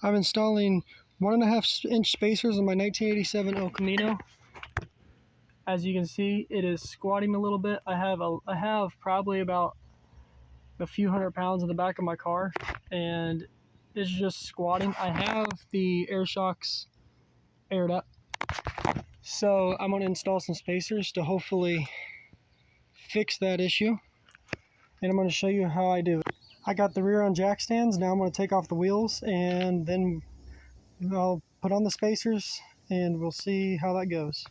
I'm installing 1.5-inch spacers on my 1987 El Camino. As you can see, it is squatting a little bit. I have probably about a few hundred pounds in the back of my car, and it's just squatting. I have the air shocks aired up, so I'm going to install some spacers to hopefully fix that issue, and I'm going to show you how I do it. I got the rear on jack stands. Now I'm going to take off the wheels, and then I'll put on the spacers, and we'll see how that goes.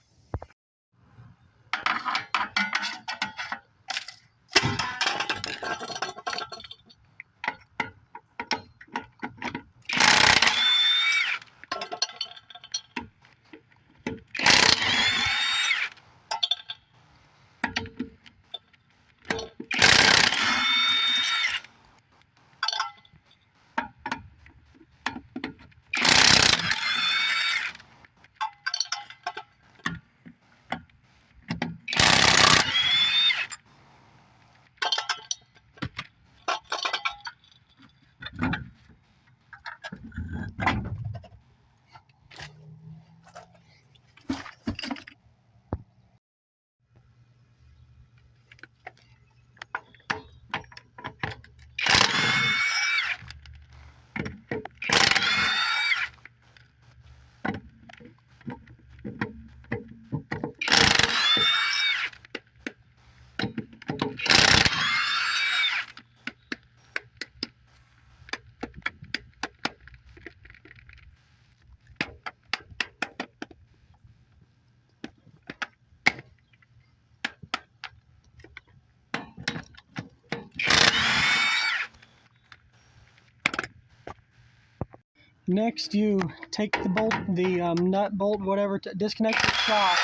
Next, you take the bolt, the nut, bolt, whatever, to disconnect the shock,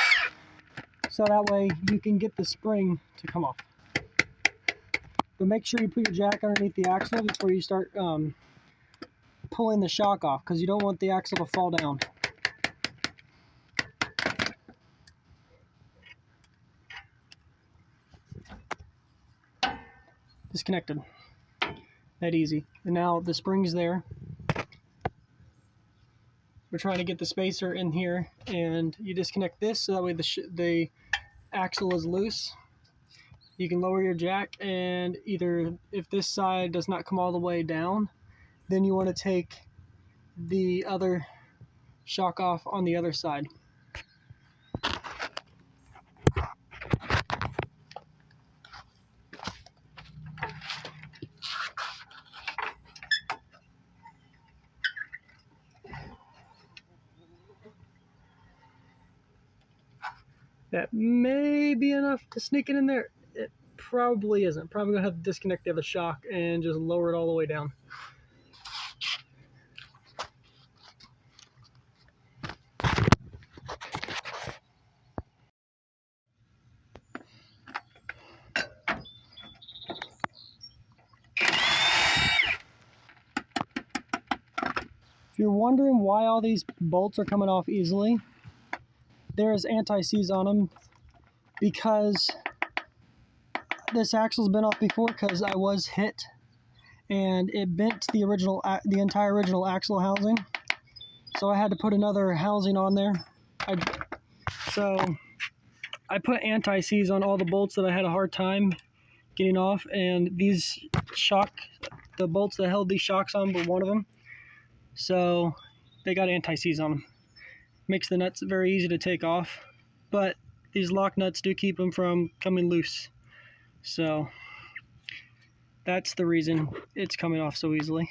so that way you can get the spring to come off. But make sure you put your jack underneath the axle before you start pulling the shock off, because you don't want the axle to fall down. Disconnected. That easy. And now the spring's there. We're trying to get the spacer in here, and you disconnect this so that way the axle is loose. You can lower your jack, and either if this side does not come all the way down, then you want to take the other shock off on the other side. That may be enough to sneak it in there. It probably isn't. Probably gonna have to disconnect the other shock and just lower it all the way down. If you're wondering why all these bolts are coming off easily, there's anti-seize on them, because this axle's been off before because I was hit and it bent the entire original axle housing, so I had to put another housing on there. So I put anti-seize on all the bolts that I had a hard time getting off, and these the bolts that held these shocks on were one of them, so they got anti-seize on them. Makes the nuts very easy to take off, but these lock nuts do keep them from coming loose. So that's the reason it's coming off so easily.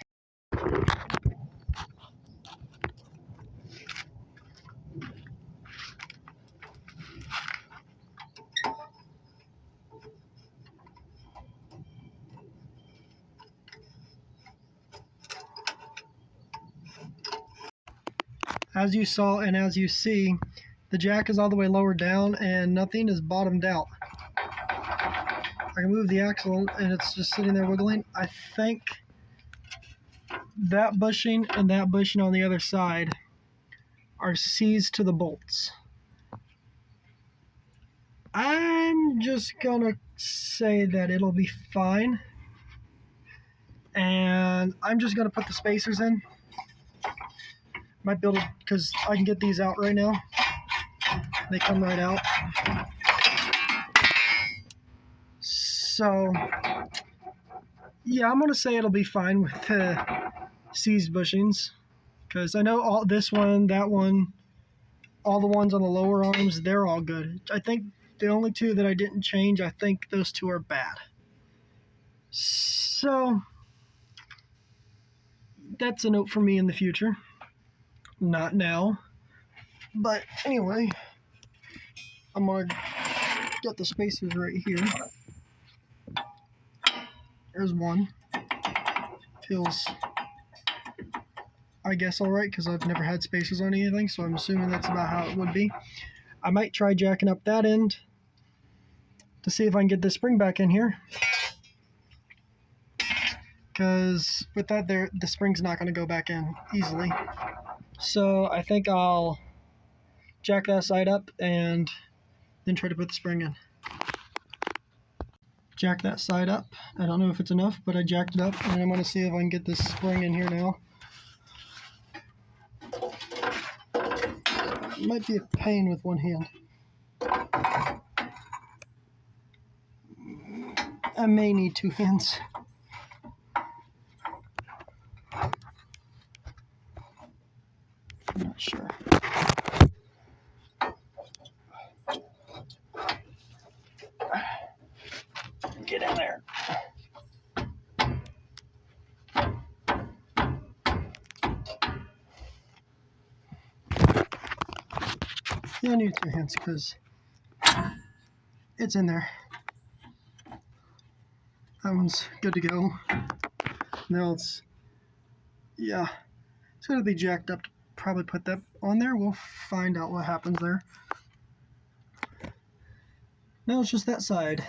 As you saw and as you see, the jack is all the way lowered down and nothing is bottomed out. I can move the axle and it's just sitting there wiggling. I think that bushing and that bushing on the other side are seized to the bolts. I'm just gonna say that it'll be fine, and I'm just gonna put the spacers in Might be able to, because I can get these out right now. They come right out. So, yeah, I'm going to say it'll be fine with the seized bushings. Because I know all this one, that one, all the ones on the lower arms, they're all good. I think the only two that I didn't change, I think those two are bad. So, that's a note for me in the future. Not now. But anyway, I'm going to get the spacers right here. There's one. Feels, I guess, alright, because I've never had spacers on anything, so I'm assuming that's about how it would be. I might try jacking up that end to see if I can get this spring back in here. Because with that there, the spring's not going to go back in easily. So I think I'll jack that side up and then try to put the spring in. Jack that side up. I don't know if it's enough, but I jacked it up, and I'm going to see if I can get this spring in here now. It might be a pain with one hand. I may need two hands. I'm not sure. Get in there. Yeah, I need two hands because it's in there. That one's good to go. Now it's, yeah, it's going to be jacked up to probably put that on there. We'll find out what happens there. Now it's just that side.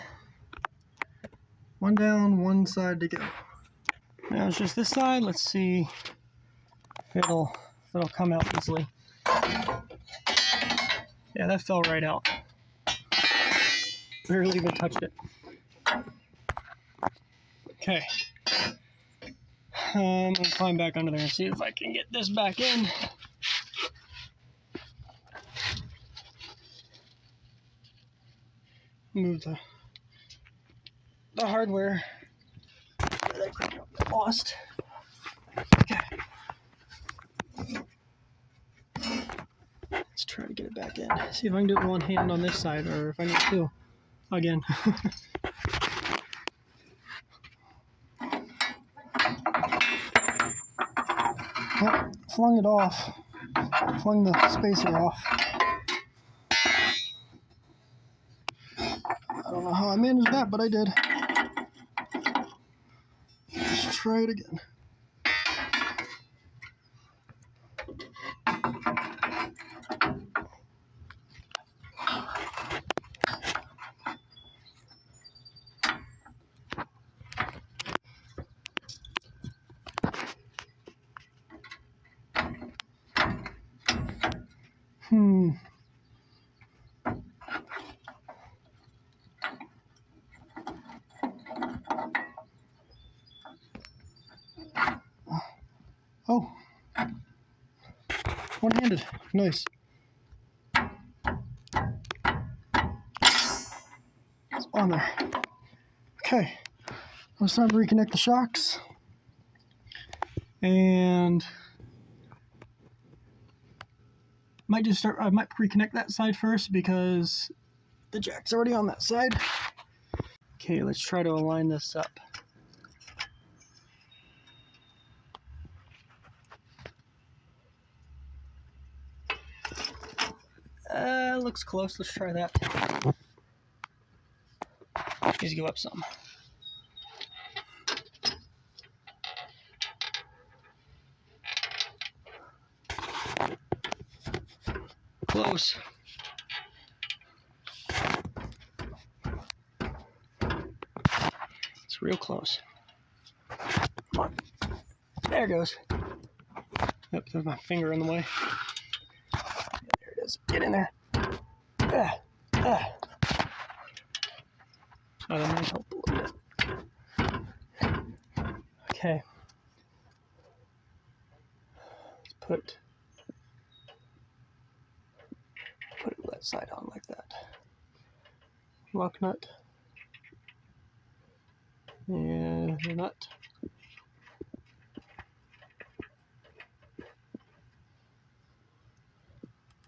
One down, one side to go. Now it's just this side. Let's see if it'll come out easily. Yeah, that fell right out. Barely even touched it. Okay. I'm gonna climb back under there and see if I can get this back in. Move the hardware that I lost. Okay. Let's try to get it back in. See if I can do it with one hand on this side, or if I need two again. Oh, flung it off. Flung the spacer off. I don't know how I managed that, but I did. Let's try it again. Oh, one-handed, nice. It's on there. Okay, it's time to reconnect the shocks. And I might reconnect that side first because the jack's already on that side. Okay, let's try to align this up. Looks close. Let's try that. Needs to go up some. Close. It's real close. Come on. There it goes. Yep, there's my finger in the way. There it is. Get in there. Oh, that might help a little bit. Okay. Let's put that side on like that. Lock nut. And the nut.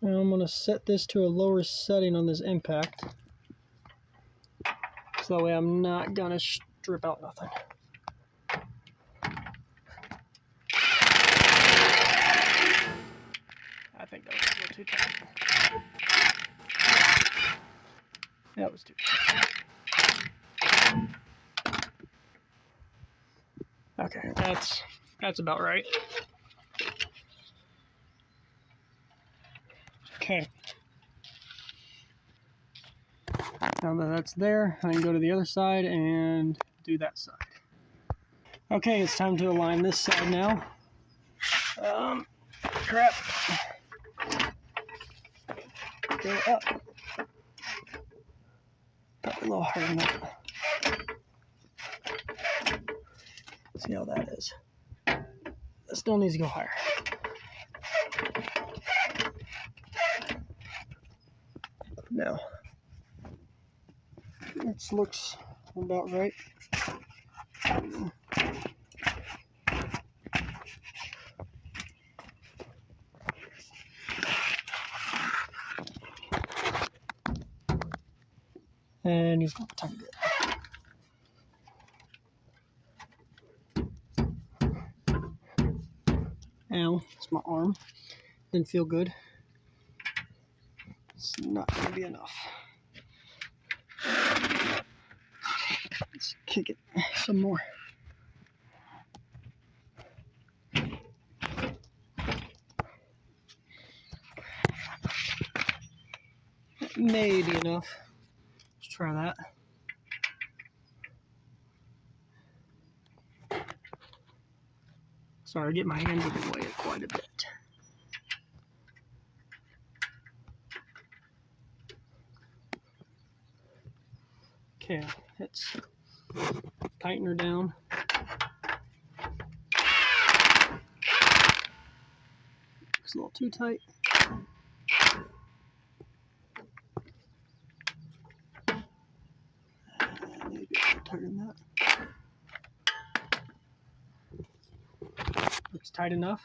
And I'm going to set this to a lower setting on this impact. So that way I'm not going to strip out nothing. I think that was a little too tight. That was too tight. Okay, that's about right. Okay. Now that that's there, I can go to the other side and do that side. Okay, it's time to align this side now. Crap. Go up. Up a little harder than that. See how that is. That still needs to go higher. Now, this looks about right. And he's got a tiny bit. Ow, it's my arm. Didn't feel good. It's not going to be enough. Let's kick it some more. That may be enough. Let's try that. Sorry, I get my hands in the way quite a bit. Okay, let's tighten her down. It's a little too tight. Maybe I'll tighten that. Looks tight enough.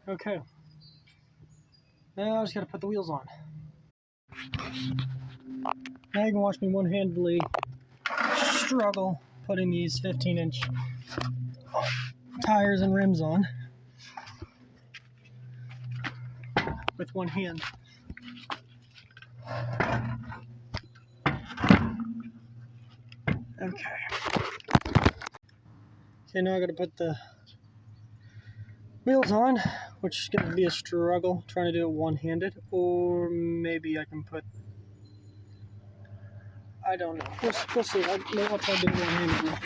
Okay. Now I just gotta put the wheels on. Now you can watch me one-handedly struggle putting these 15-inch tires and rims on with one hand. Okay. Okay, now I gotta put the wheels on, which is gonna be a struggle trying to do it one-handed, or maybe I can put, I don't know. We'll see. Maybe I'll try to do it one-handed.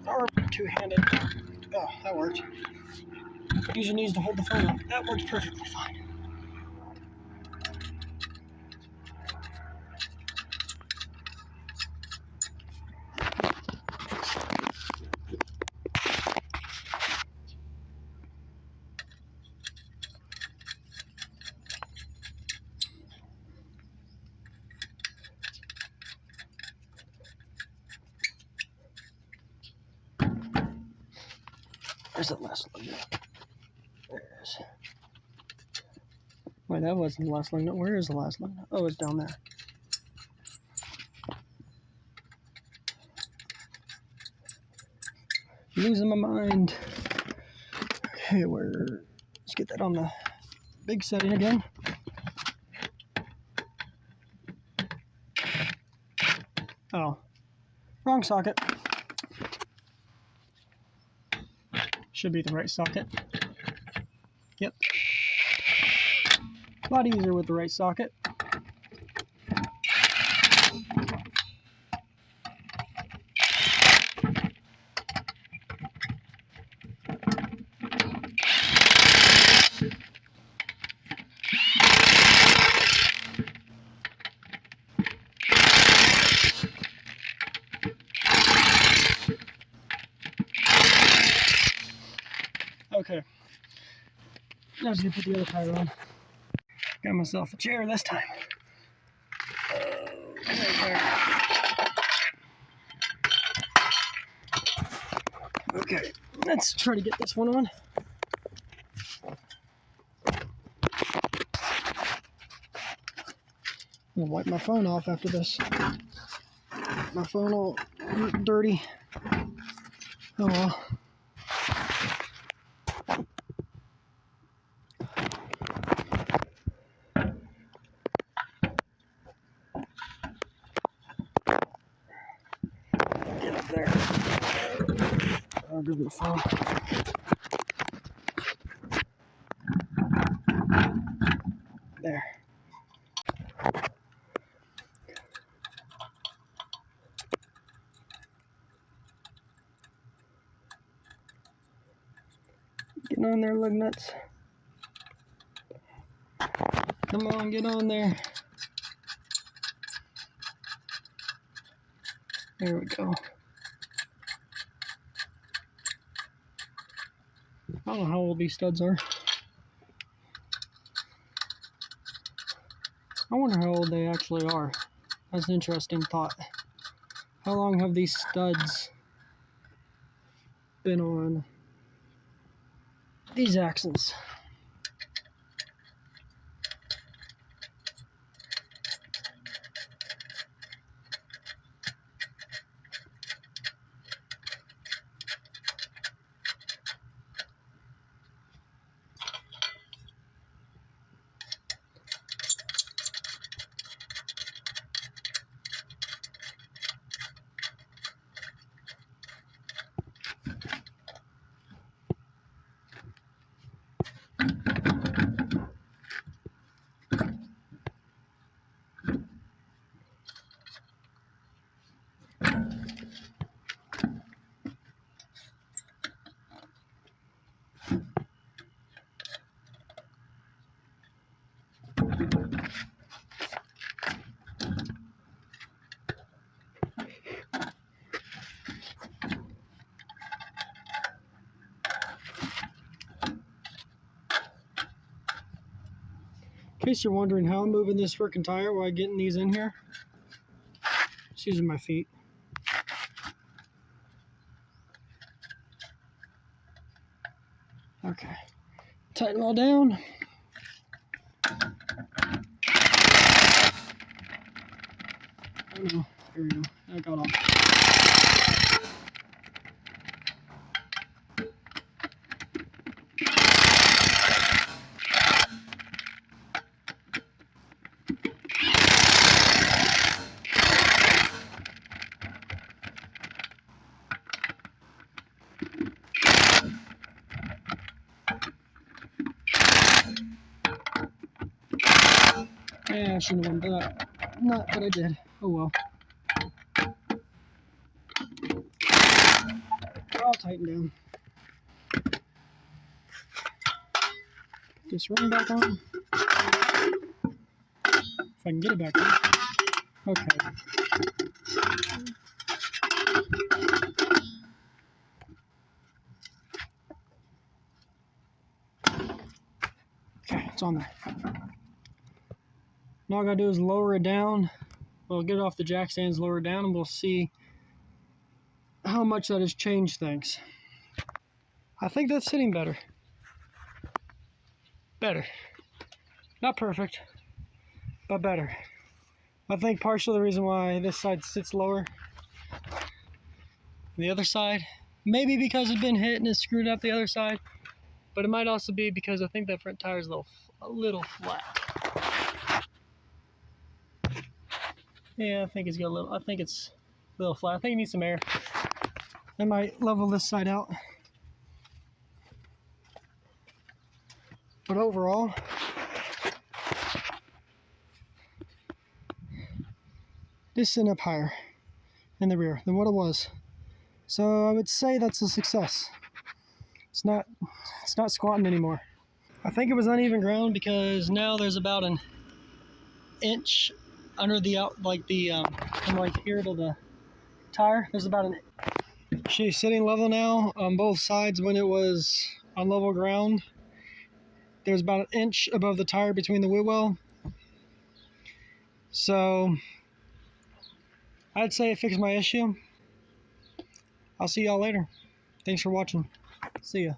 Or two-handed. Oh, that worked. Use your knees to hold the phone up. That works perfectly fine. Where's the last one? There it is. Wait, that wasn't the last line. Where is the last line? Oh, it's down there. Losing my mind. Okay, let's get that on the big setting again. Oh, wrong socket. Should be the right socket. Yep. A lot easier with the right socket. Okay. Now I just gonna put the other tire on. Got myself a chair this time. Okay, let's try to get this one on. I'm gonna wipe my phone off after this. My phone all dirty. Oh well. Get up there. I'll give my phone. There. Getting on there, lug nuts. Come on, get on there. There we go. I don't know how old these studs are. I wonder how old they actually are. That's an interesting thought. How long have these studs been on these axles? In case you're wondering how I'm moving this freaking tire while getting these in here, just using my feet. Okay, tighten it all down. Oh no, there we go, that got off. Yeah, I shouldn't have done that. Not, but I did. Oh well. I'll tighten down. Put this ring back on. If I can get it back on. Okay. Okay, it's on there. Now all I gotta do is lower it down. We'll get it off the jack stands, lower it down, and we'll see how much that has changed things. I think that's sitting better. Better. Not perfect, but better. I think partially the reason why this side sits lower than the other side, maybe because it's been hit and it's screwed up the other side, but it might also be because I think that front tire is a little flat. Yeah, I think it's got I think it's a little flat. I think it needs some air. I might level this side out. But overall, this is sitting up higher in the rear than what it was. So I would say that's a success. It's not squatting anymore. I think it was uneven ground because now there's about an inch under the from like here to the tire. There's about she's sitting level now on both sides when it was on level ground. There's about an inch above the tire between the wheel well. So I'd say it fixed my issue. I'll see y'all later. Thanks for watching. See ya.